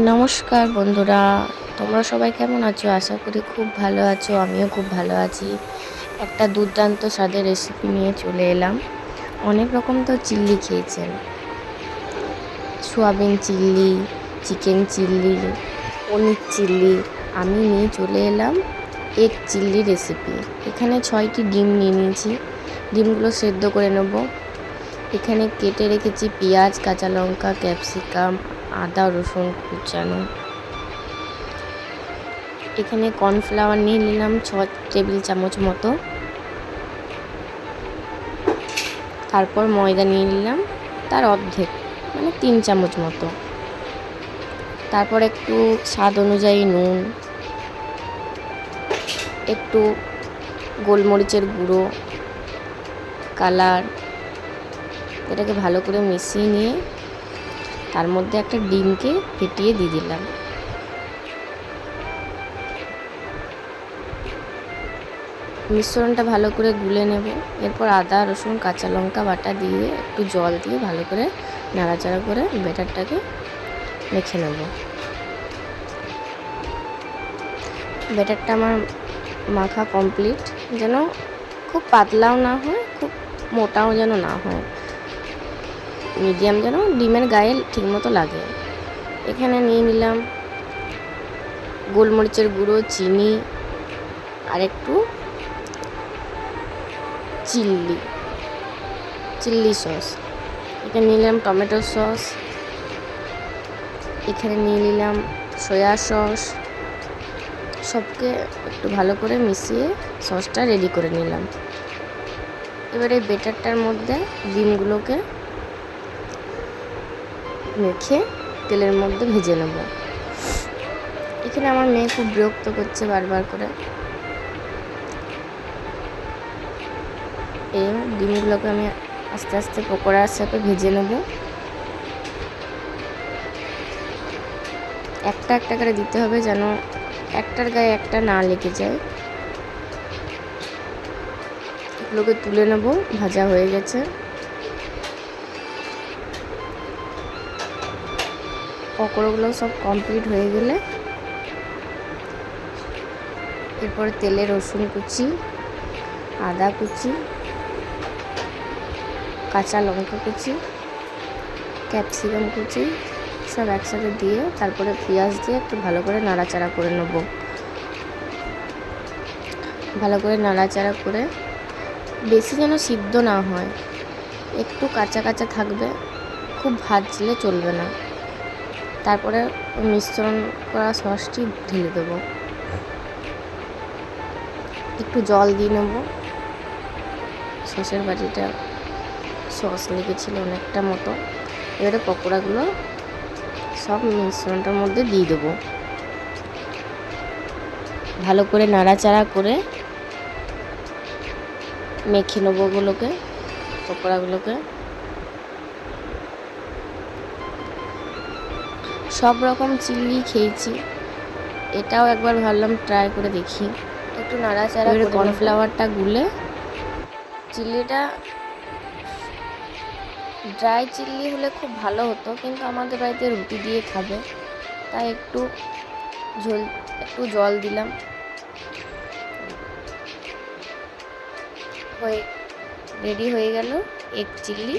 নমস্কার বন্ধুরা, তোমরা সবাই কেমন আছো? আশা করি খুব ভালো আছো। আমিও খুব ভালো আছি। একটা দুর্দান্ত স্বাদের রেসিপি নিয়ে চলে এলাম। অনেক রকম তো চিল্লি খেয়েছেন, সোয়াবিন চিল্লি, চিকেন চিল্লি, পনির চিল্লি। আমি নিয়ে চলে এলাম এগ চিল্লি রেসিপি। এখানে 6টি ডিম নিয়ে নিয়েছি। ডিমগুলো সেদ্ধ করে নেব। এখানে কেটে রেখেছি পেঁয়াজ, কাঁচা লঙ্কা, ক্যাপসিকাম, আদা রসুন কুচানো। এখানে কর্নফ্লাওয়ার নিয়ে নিলাম 6 টেবিল চামচ মতো। তারপর ময়দা নিয়ে নিলাম তার অর্ধেক, মানে 3 চামচ মতো। তারপর একটু স্বাদ অনুযায়ী নুন, একটু গোলমরিচের গুঁড়ো, কালার। এটাকে ভালো করে মিশিয়ে নিয়ে তার মধ্যে একটা ডিমকে ফেটিয়ে দিয়ে দিলাম। মিশ্রণটা ভালো করে গুলে নেব। এরপর আদা রসুন কাঁচা লঙ্কা বাটা দিয়ে একটু জল দিয়ে ভালো করে নাড়াচাড়া করে ব্যাটারটাকে মেখে নেব। ব্যাটারটা আমার মাখা কমপ্লিট। যেন খুব পাতলাও না হয়, খুব মোটাও যেন না হয়, মিডিয়াম যেন ডিমের গায়ে ঠিকমতো লাগে। এখানে নিয়ে নিলাম গোলমরিচের গুঁড়ো, চিনি আর একটু চিল্লি সস। এখানে নিলাম টমেটো সস। এখানে নিয়ে নিলাম সয়া সস। সবকে একটু ভালো করে মিশিয়ে সসটা রেডি করে নিলাম। এবারে ব্যাটারটার মধ্যে ডিমগুলোকে মেখে তেলের মধ্যে ভেজে নেব। এখানে আমার মেয়ে খুব বিরক্ত করছে বারবার করে। এই ডিমগুলোকে আমি আস্তে আস্তে পকোড়ার শেপে ভেজে নেব। একটা একটা করে দিতে হবে, যেন একটার গায়ে একটা না লেগে যায়। এগুলোকে তুলে নেব। ভাজা হয়ে গেছে। পকোড়াগুলো সব কমপ্লিট হয়ে গেলে এরপর তেলে রসুন কুচি, আদা কুচি, কাঁচা লঙ্কা কুচি, ক্যাপসিকাম কুচি সব একসাথে দিয়ে তারপরে পেঁয়াজ দিয়ে একটু ভালো করে নাড়াচাড়া করে নেব। ভালো করে নাড়াচাড়া করে, বেশি যেন সিদ্ধ না হয়, একটু কাঁচা কাঁচা থাকবে, খুব ভাজলে চলবে না। তারপরে মিশ্রণ করা সসটি ঢেলে দেবো। একটু জল দিয়ে নেব। সসের বাটিটা সস লেগেছিল অনেকটা মতো। এবারে পকোড়াগুলো সব মিশ্রণটার মধ্যে দিয়ে দেবো। ভালো করে নাড়াচাড়া করে মেখে নেবো ওগুলোকে, পকোড়াগুলোকে। সব রকম চিল্লি খেয়েছি, এটাও একবার ভাবলাম ট্রাই করে দেখি। একটু নাড়াচাড়া করে কর্নফ্লাওয়ারটা গুলে, চিল্লিটা ড্রাই চিল্লি হলে খুব ভালো হতো, কিন্তু আমাদের বাড়িতে রুটি দিয়ে খাবে, তাই একটু জল দিলাম। রেডি হয়ে গেল এগ চিল্লি।